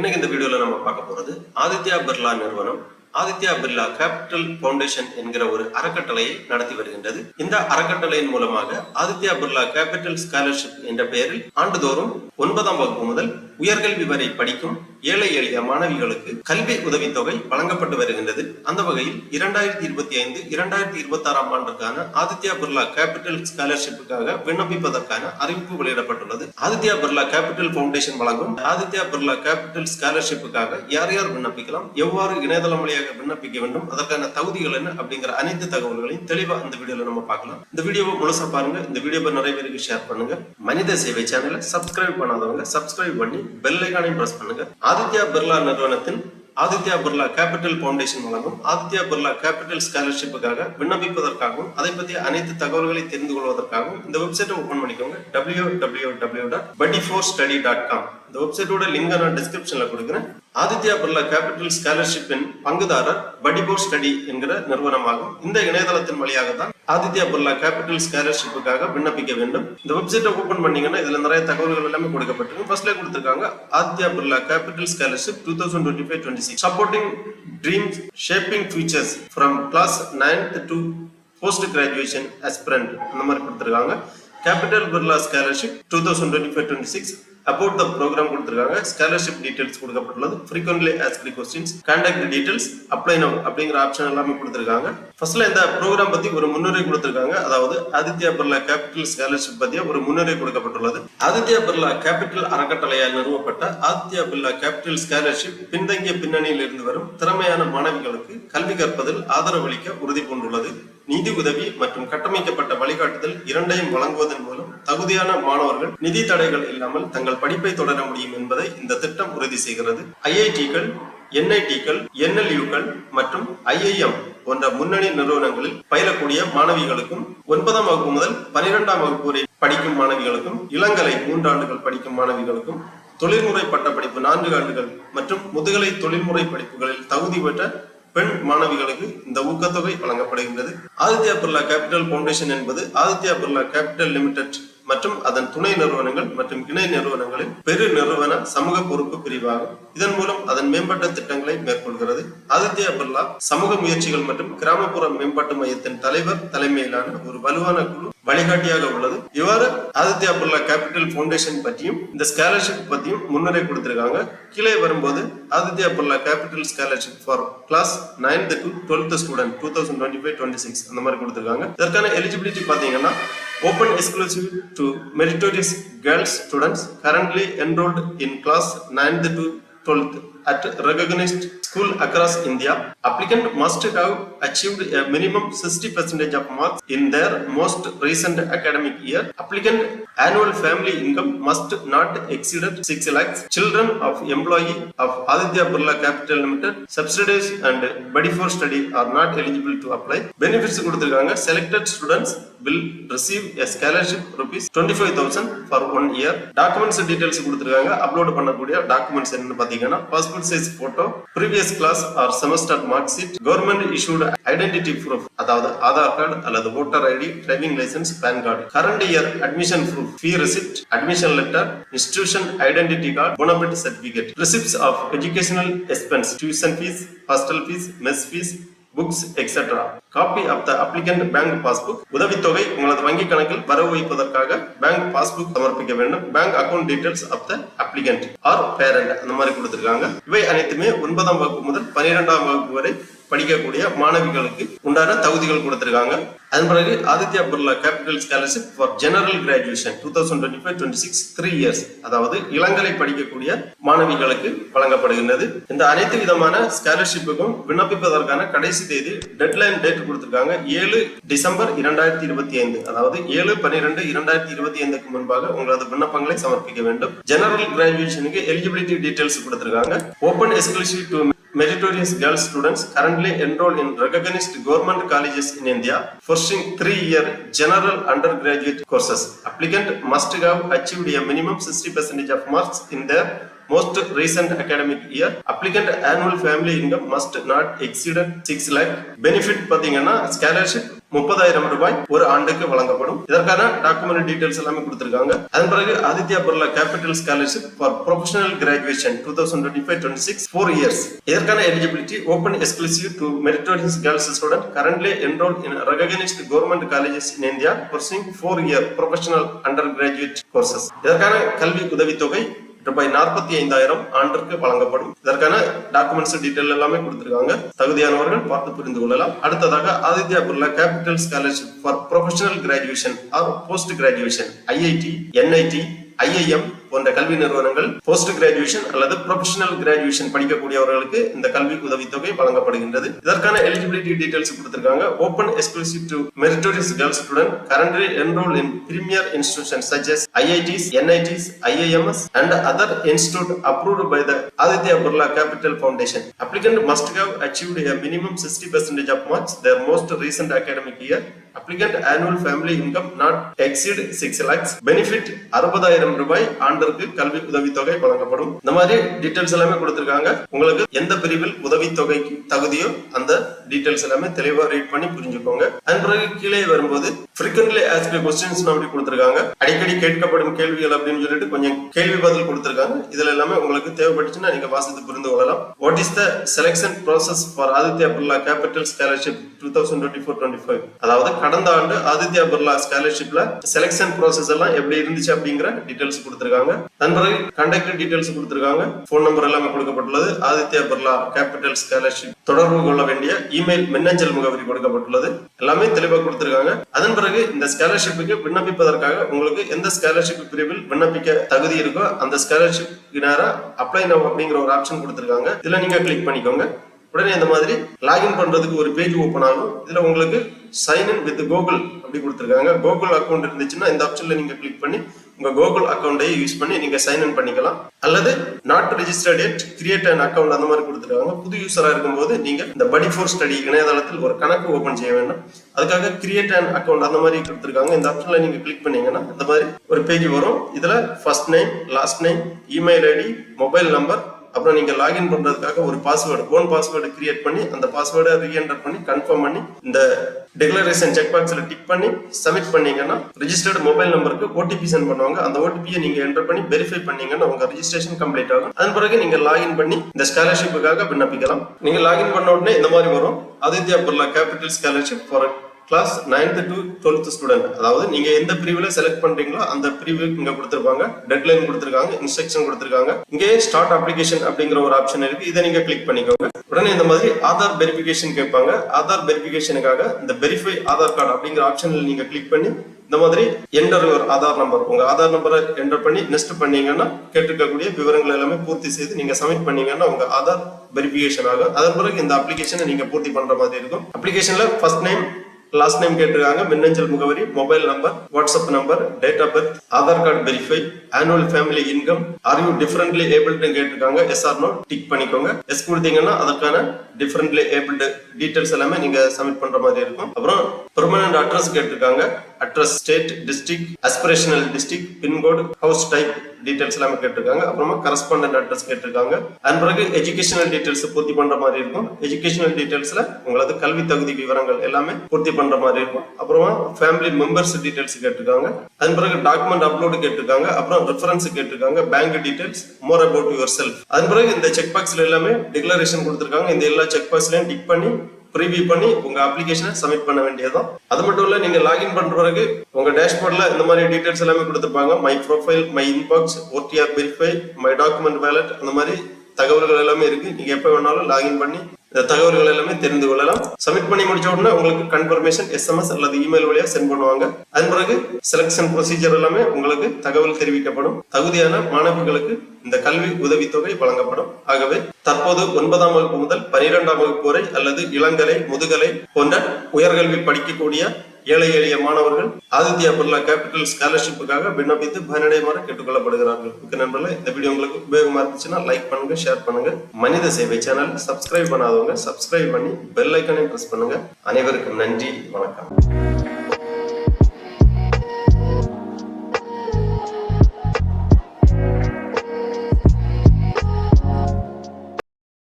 இன்னைக்கு இந்த வீடியோல நம்ம பார்க்க போறது ஆதித்யா பிர்லா நிறுவனம் ஆதித்யா பிர்லா கேபிட்டல் பவுண்டேஷன் என்கிற ஒரு அறக்கட்டளையை நடத்தி வருகின்றது. இந்த அறக்கட்டளையின் மூலமாக ஆதித்யா பிர்லா கேபிட்டல் ஸ்காலர்ஷிப் என்ற பெயரில் ஆண்டுதோறும் 9ஆம் வகுப்பு முதல் உயர்கல்வி வரை படிக்கும் ஏழை எளிய மாணவிகளுக்கு கல்வி உதவித்தொகை வழங்கப்பட்டு வருகின்றது. அந்த வகையில் 2025-2026 ஆண்டுக்கான ஆதித்யா பிர்லா கேபிட்டல் ஸ்காலர்ஷிப்புக்காக விண்ணப்பிப்பதற்கான அறிவிப்பு வெளியிடப்பட்டுள்ளது. ஆதித்யா பிர்லா கேபிட்டல் பவுண்டேஷன் வழங்கும் ஆதித்யா பிர்லா கேபிட்டல் ஸ்காலர்ஷிப்புக்காக யார் யார் விண்ணப்பிக்கலாம், எவ்வாறு இணையதளம் வழியாக விண்ணப்பிக்க வேண்டும், அதற்கான தகுதிகள் என்ன அப்படிங்கிற அனைத்து தகவல்களையும் தெளிவா இந்த வீடியோல நம்ம பார்க்கலாம். இந்த வீடியோவை முழுசா பாருங்க. இந்த வீடியோவை நிறைய பேருக்கு ஷேர் பண்ணுங்க. மனித சேவை சேனலை சப்ஸ்கிரைப் பண்ணாதவங்க சப்ஸ்கிரைப் பண்ணி பெல் ஐகானையும் பிரஸ் பண்ணுங்க. ஆதித்யா பிர்லா நிறுவனத்தின் ஆதித்யா பிர்லா கேபிட்டல் பவுண்டேஷன் வழங்கும் ஆதித்யா பிர்லா கேபிட்டல் ஸ்காலர்ஷிப்புக்காக விண்ணப்பிப்பதற்காகவும் அதை பற்றிய அனைத்து தகவல்களை தெரிந்து கொள்வதற்காகவும் இந்த வெப்சைட்டை ஓபன் பண்ணிக்கோங்க. www.buddy4study.com. இந்த வெப்சைட்டோட லிங்க் நான் டிஸ்கிரிப்ஷன்ல கொடுக்குறேன். ஆதித்யா பிர்லா கேபிட்டல் ஸ்காலர்ஷிப்பின் பங்குதாரர் buddy4study என்கிற நிறுவனமாகும். இந்த இணையதளத்தின் வழியாக தான் ஆதித்யா பிர்லா கேபிட்டல் ஸ்காலர்ஷிப்புக்காக விண்ணப்பிக்க வேண்டும். இந்த வெப்சைட்டை ஓபன் பண்ணீங்கன்னா இதுல நிறைய தகவல்கள் எல்லாமே கொடுக்கப்பட்டிருக்கு. ஃபர்ஸ்ட்ல கொடுத்திருக்காங்க Aditya Birla capital scholarship 2025-26 supporting dreams shaping futures from class 9th to post graduation aspirant. அந்த மாதிரி கொடுத்திருக்காங்க. Capital Birla scholarship 2025-26 about the program கொடுத்திருக்காங்க. ஸ்காலர்ஷிப் டீடைல்ஸ் கொடுக்கப்பட்டுள்ளது. frequently asked questions, contact details, apply now அப்படிங்கிற ஆப்ஷன் எல்லாமே கொடுத்திருக்காங்க. ஃபர்ஸ்ட்ல இந்த ப்ரோக்ராம் பத்தி ஒரு முன்னுரை கொடுத்திருக்காங்க. அதாவது ஆதித்யா பிர்லா கேபிட்டல் ஸ்காலர்ஷிப் பத்தி ஒரு முன்னுரை கொடுக்கப்பட்டுள்ளது. ஆதித்யா பிர்லா கேபிட்டல் அறக்கட்டளையால் நிறுவப்பட்ட ஆதித்யா பிர்லா கேபிட்டல் ஸ்காலர்ஷிப் பின்தங்கிய பின்னணியில் இருந்து வரும் திறமையான மாணவிகளுக்கு கல்வி கற்பதில் ஆதரவளிக்க உறுதி பூண்டுள்ளது. நிதி உதவி மற்றும் கட்டமைக்கப்பட்ட வழிகாட்டுதல் இரண்டையும் வழங்குவதன் மூலம் தகுதியான மாணவர்கள் நிதி தடைகள் இல்லாமல் தங்கள் படிப்பை தொடர முடியும் என்பதை இந்த திட்டம் உறுதி செய்கிறது. ஐஐடிகள், என்ஐடிகள், என்எல்யூக்கள் மற்றும் ஐஐஎம் போன்ற முன்னணி நிறுவனங்களில் பயிலக்கூடிய மாணவிகளுக்கும் 9ஆம் வகுப்பு முதல் 12ஆம் வகுப்பு வரை படிக்கும் மாணவிகளுக்கும், இளங்கலை 3 ஆண்டுகள் படிக்கும் மாணவிகளுக்கும், தொழில்முறை பட்டப்படிப்பு 4 ஆண்டுகள் மற்றும் முதுகலை தொழில்முறை படிப்புகளில் தகுதி பெற்ற பெண் மாணவிகளுக்கு இந்த ஊக்கத்தொகை வழங்கப்படுகின்றது. ஆதித்யா பிர்லா கேபிட்டல் பவுண்டேஷன் என்பது ஆதித்யா பிர்லா கேபிட்டல் லிமிடெட் மற்றும் அதன் துணை நிறுவனங்கள் மற்றும் இணை நிறுவனங்களின் பெரு நிறுவன சமூக பொறுப்பு பிரிவாகும். இதன் மூலம் அதன் மேம்பட்ட திட்டங்களை மேற்கொள்கிறது. ஆதித்யா பிர்லா சமூக முயற்சிகள் மற்றும் கிராமப்புற மேம்பாட்டு மையத்தின் தலைவர் தலைமையிலான ஒரு வலுவான குழு வழிகாட்டியாக உள்ளது. இவ்வாறு ஆதித்யா பிர்லா கேபிட்டல் பவுண்டேஷன் பற்றியும் இந்த ஸ்காலர்ஷிப் பற்றியும் முன்னுரை கொடுத்திருக்காங்க. கீழே வரும்போது Aditya Birla capital scholarship for class 9th to 12th student 2025-26 அந்த மாதிரி கொடுத்திருக்காங்க. இதற்கான எலிஜிபிலிட்டி பாத்தீங்கன்னா open exclusive to meritorious girls students currently enrolled in class 9th to 12th at recognized school across India. Applicant must have achieved a minimum 60% of marks in their most recent academic year. Applicant annual family income must not exceed 6 lakhs. Children of employee of Aditya Birla Capital Limited subsidiaries and buddy4study are not eligible to apply. Benefits கொடுத்திருக்காங்க. Selected students will receive a scholarship rupees 25,000 for 1 year. Documents details கொடுத்திருக்காங்க. Upload பண்ணக்கூடிய documents என்னன்னு பாத்தீங்கன்னா passport size photo, previous class or semester mark sheet, government issued identity proof அதாவது Aadhaar card அல்லது voter ID, driving license, PAN card, current year admission proof, fee receipt, admission letter, institution identity card, bona fide certificate, receipts of educational expense, tuition fees, hostel fees, mess fees, books, etc. Copy of the applicant bank passbook. உதவித்தொகை உங்களது வங்கி கணக்கில் வரவு வைப்பதற்காக bank passbook சமர்ப்பிக்க வேண்டும். Bank account details of the applicant or parent அந்த மாதிரி கொடுத்திருக்காங்க. இவை அனைத்துமே 9ஆம் வகுப்பு முதல் 12ஆம் வகுப்பு வரை படிக்கக்கூடிய மாணவிகளுக்கு உண்டான தகுதிகள் கொடுத்திருக்காங்க. அதன் பிறகு Aditya Birla capital scholarship for general graduation 2025-26 3 years அதாவது இளங்கலை படிக்கக்கூடிய மாணவிகளுக்கு வழங்கப்படுகின்றது. இந்த அனைத்து விதமான ஸ்காலர்ஷிப்புக்கும் விண்ணப்பிப்பதற்கான கடைசி தேதி டெட்லைன் டேட் கொடுத்திருக்காங்க 7 டிசம்பர் 2025 அதாவது 7/12/2025 முன்பாக உங்களது விண்ணப்பங்களை சமர்ப்பிக்க வேண்டும். ஜெனரல் கிராஜுவேஷனுக்கு எலிஜிபிலிட்டி டீடைல்ஸ் கொடுத்திருக்காங்க. Open exclusive to meritorious girl students currently enrolled in recognized government colleges in India pursuing 3-year general undergraduate courses. Applicant must have achieved a minimum 60% of marks in their most recent academic year. Applicant annual family income must not exceed 6 lakh. Benefit பாத்தீங்கன்னா scholarship 30,000 ரூபாய் ஒரு ஆண்டுக்கு வழங்கப்படும். இதற்கான document details எல்லாமே கொடுத்திருக்காங்க. அதன் பிறகு Aditya Birla capital scholarship for professional graduation 2025-26 4 years. இதற்கான eligibility open exclusive to meritorious girls student currently enrolled in recognized government colleges in India pursuing 4-year professional undergraduate courses. இதற்கான கல்வி உதவித்தொகை ரூபாய் 45,000 ஆண்டிற்கு வழங்கப்படும். இதற்கான டாக்குமெண்ட்ஸ் டீடைல் எல்லாமே கொடுத்திருக்காங்க. தகுதியானவர்கள் பார்த்து புரிந்து கொள்ளலாம். அடுத்ததாக Aditya Birla capital scholarship for professional graduation R post graduation IIT, NIT, IIM போன்ற கல்வி நிறுவனங்கள் போஸ்ட் கிராஜுவேஷன் அல்லது ப்ரொஃபஷனல் கிராஜுவேஷன் படிக்கக்கூடியவர்களுக்கு இந்த கல்வி உதவித்தொகை வழங்கப்படுகின்றது. இதற்கான எலிஜிபிலிட்டி டீடைல்ஸ் கொடுத்திருக்காங்க. Open exclusive to meritorious girls student currently enrolled in premier institutions such as IITs, NITs, IIMs and other institute approved by the Aditya Birla Capital Foundation. Applicant must have achieved a minimum 60% of marks their most recent academic year. Applicant annual family income not exceed 6 lakhs. Benefit 60,000 ரூபாய் ஆண்டிற்கு கல்வி உதவித்தொகை வழங்கப்படும். இந்த மாதிரி details எல்லாமே கொடுத்திருக்காங்க. உங்களுக்கு எந்த பிரிவில் உதவித்தொகைக்கு தகுதியோ அந்த டீடைல்ஸ் எல்லாமே தெளிவா ரீட் பண்ணி புரிஞ்சுக்கோங்க. அதன் பிறகு கீழே வரும்போது frequently asked questions அப்படி கொடுத்திருக்காங்க. அடிக்கடி கேட்கப்படும் கேள்விகள் அப்படின்னு சொல்லிட்டு கொஞ்சம் கேள்வி பதில் கொடுத்திருக்காங்க. இதுல எல்லாமே உங்களுக்கு தேவைப்பட்டுச்சுன்னா நீங்க வாசித்து புரிந்து கொள்ளலாம். What is the selection process for Aditya Birla Capital Scholarship 2024-25? அதாவது கடந்த ஆண்டு ஆதித்யா பிர்லா ஸ்காலர்ஷிப்ல செலக்ஷன் ப்ராசஸ் எல்லாம் எப்படி இருந்துச்சு அப்படிங்கிற டீடைல்ஸ் கொடுத்திருக்காங்க. அதன் பிறகு கான்டாக்ட் டீடைல்ஸ் கொடுத்திருக்காங்க. போன் நம்பர் எல்லாமே கொடுக்கப்பட்டுள்ளது. ஆதித்யா பிர்லா கேபிட்டல் ஸ்காலர்ஷிப் தொடர்பு கொள்ள வேண்டிய இமெயில் மின்னஞ்சல் முகவரி கொடுக்கப்பட்டுள்ளது. எல்லாமே தெளிவாக கொடுத்திருக்காங்க. அதன் பிறகு இந்த ஸ்காலர்ஷிப்புக்கு விண்ணப்பிப்பதற்காக உங்களுக்கு எந்த ஸ்காலர்ஷிப் பிரிவில் விண்ணப்பிக்க தகுதி இருக்கோ அந்த ஸ்காலர்ஷிப் நேரா அப்ளை நவ் அப்படிங்கிற ஒரு ஆப்ஷன் கொடுத்திருக்காங்க. இதுல நீங்க கிளிக் பண்ணிக்கோங்க. உடனே இந்த மாதிரி லாகின் பண்றதுக்கு ஒரு பேஜ் ஓபன் ஆகும். இதுல உங்களுக்கு சைன் இன் வித் கூகுள் அப்படி கொடுத்திருக்காங்க. கூகுள் அக்கௌண்ட் இருந்துச்சுன்னா இந்த ஆப்ஷன்ல நீங்க கிளிக் பண்ணி உங்க கூகுள் அக்கௌண்ட்டை யூஸ் பண்ணி நீங்க சைன் இன் பண்ணிக்கலாம். அல்லது not registered yet create an account அந்த மாதிரி கொடுத்திருக்காங்க. புது யூசரா இருக்கும்போது நீங்க இந்த படி ஃபோர் ஸ்டடி இணையதளத்தில் ஒரு கணக்கு ஓபன் செய்ய வேண்டும். அதுக்காக கிரியேட் அன் அக்கௌண்ட் அந்த மாதிரி கொடுத்திருக்காங்க. இந்த ஆப்ஷன்ல நீங்க கிளிக் பண்ணீங்கன்னா இந்த மாதிரி ஒரு பேஜ் வரும். இதுல first name, last name, email ID, mobile number, அப்புறம் நீங்க லாகின் பண்றதுக்காக ஒரு பாஸ்வேர்டு, ஓன் பாஸ்வேர்டு கிரியேட் பண்ணி அந்த பாஸ்வேர்டை ரீஎன்டர் பண்ணி கன்ஃபார்ம் பண்ணி இந்த டிக்ளரேஷன் செக் பாக்ஸ்ல டிக் பண்ணி சப்மிட் பண்ணீங்கன்னா ரெஜிஸ்டர்ட் மொபைல் நம்பருக்கு OTP சென்ட் பண்ணுவாங்க. அந்த OTP நீங்க என்டர் பண்ணி வெரிஃபை பண்ணீங்கன்னா உங்க ரெஜிஸ்ட்ரேஷன் கம்ப்ளீட் ஆகும். அதன் பிறகு நீங்க லாகின் பண்ணி இந்த ஸ்காலர்ஷிப்புக்காக விண்ணப்பிக்கலாம். நீங்க லாகின் பண்ண உடனே இந்த மாதிரி வரும். Aditya Birla capital scholarship for class 9th to 12th student. அதாவது நீங்க எந்த பிரிவுல செலக்ட் பண்றீங்களோ அந்த பிரிவு இங்க கொடுத்திருப்பாங்க. டெட்லைன் கொடுத்திருக்காங்க, இன்ஸ்ட்ரக்ஷன் கொடுத்திருக்காங்க. இங்கே ஸ்டார்ட் அப்ளிகேஷன் அப்படிங்கிற ஒரு ஆப்ஷன் இருக்கு. இதை நீங்க கிளிக் பண்ணிக்கோங்க. உடனே இந்த மாதிரி ஆதார் வெரிஃபிகேஷன் கேட்பாங்க. ஆதார் வெரிஃபிகேஷனுக்காக இந்த வெரிஃபை ஆதார் கார்டு அப்படிங்கிற ஆப்ஷன்ல நீங்க கிளிக் பண்ணி இந்த மாதிரி என்டர் யுவர் ஆதார் நம்பர், உங்க ஆதார் நம்பரை என்டர் பண்ணி நெக்ஸ்ட் பண்ணீங்கன்னா கேட்டிருக்கக்கூடிய விவரங்கள் எல்லாமே பூர்த்தி செய்து நீங்க சப்மிட் பண்ணீங்கன்னா உங்க ஆதார் வெரிஃபிகேஷன் ஆகும். அதன் பிறகு இந்த அப்ளிகேஷனை நீங்க பூர்த்தி பண்ற மாதிரி இருக்கும். அப்ளிகேஷன்ல ஃபர்ஸ்ட் நேம், லாஸ்ட் நேம் கேட்டிருக்காங்க, மின்னஞ்சல் முகவரி, mobile number, WhatsApp number, date of birth, Aadhaar card verify, annual family income, are you differently abled கேட்டிருக்காங்க. எஸ் ஆர் நோ டிக் பண்ணிக்கோங்க. எஸ் கொடுத்தீங்கன்னா அதற்கான டிஃபரெண்ட்லி ஏபிள்டு டீடைல்ஸ் எல்லாமே நீங்க சப்மிட் பண்ற மாதிரி இருக்கும். அப்புறம் பெர்மனன்ட் அட்ரஸ் கேட்டிருக்காங்க. Address, state, district, aspirational district, pincode, house type details எல்லாமே கேட்டிருக்காங்க. அப்புறமா கரஸ்பாண்டன்ட் அட்ரஸ் கேட்டிருக்காங்க. அதன் பிறகு எஜுகேஷனல் டீடைல்ஸ் பூர்த்தி பண்ற மாதிரி இருக்கும். எஜுகேஷனல் டீடைல்ஸ்ல உங்களது கல்வி தகுதி விவரங்கள் எல்லாமே பூர்த்தி பண்ற மாதிரி இருக்கும். அப்புறமா ஃபேமிலி மெம்பர்ஸ் டீடைல்ஸ் கேட்டிருக்காங்க. அதன் பிறகு டாக்குமெண்ட் அப்லோடு கேட்டிருக்காங்க. அப்புறம் ரெஃபரன்ஸ் கேட்டிருக்காங்க, bank details, more about your self. அதன் பிறகு இந்த செக் பாக்ஸ்ல எல்லாமே டிக்ளரேஷன் கொடுத்திருக்காங்க. இந்த எல்லா செக் பாக்ஸ்லயும் டிக் பண்ணி ப்ரீவியூ பண்ணி உங்க அப்ளிகேஷனை சப்மிட் பண்ண வேண்டியதுதான். அது மட்டும் இல்ல, நீங்க லாகின் பண்ற பிறகு உங்க டேஷ்போர்ட்ல இந்த மாதிரி டீடைல்ஸ் எல்லாமே கொடுத்திருப்பாங்க. My profile, my inbox, OTR verify, my document wallet, அந்த மாதிரி தகவல்கள் எல்லாமே இருக்கு. நீங்க எப்ப வேணாலும் லாகின் பண்ணி இந்த தகவல்கள் எல்லாமே தெரிந்து கொள்ளலாம். சப்மிட் பண்ணி முடிச்ச உடனே உங்களுக்கு கன்ஃபர்மேஷன் SMS அல்லது இமெயில் வழியா சென்ட் பண்ணுவாங்க. அதன் பிறகு செலக்ஷன் ப்ரொசீஜர் எல்லாமே உங்களுக்கு தகவல் தெரிவிக்கப்படும். தகுதியான மாணவர்களுக்கு இந்த கல்வி உதவித்தொகை வழங்கப்படும். ஆகவே தற்போது 9ஆம் வகுப்பு முதல் 12ஆம் வகுப்பு வரை அல்லது இளங்கலை, முதுகலை போன்ற உயர்கல்வி படிக்கக்கூடிய ஏழை எளிய மாணவர்கள் ஆதித்யா பிர்லா கேபிட்டல் ஸ்காலர்ஷிப்புக்காக விண்ணப்பித்து பயனடையுமாறு கேட்டுக்கொள்ளப்படுகிறார்கள். நண்பர்களே, இந்த வீடியோ உங்களுக்கு உபயோகமா இருந்துச்சுன்னா லைக் பண்ணுங்க, ஷேர் பண்ணுங்க. மனித சேவை சேனல் சப்ஸ்கிரைப் பண்ணாதவங்க சப்ஸ்கிரைப் பண்ணி பெல் ஐக்கானை பிரஸ் பண்ணுங்க. அனைவருக்கும் நன்றி, வணக்கம்.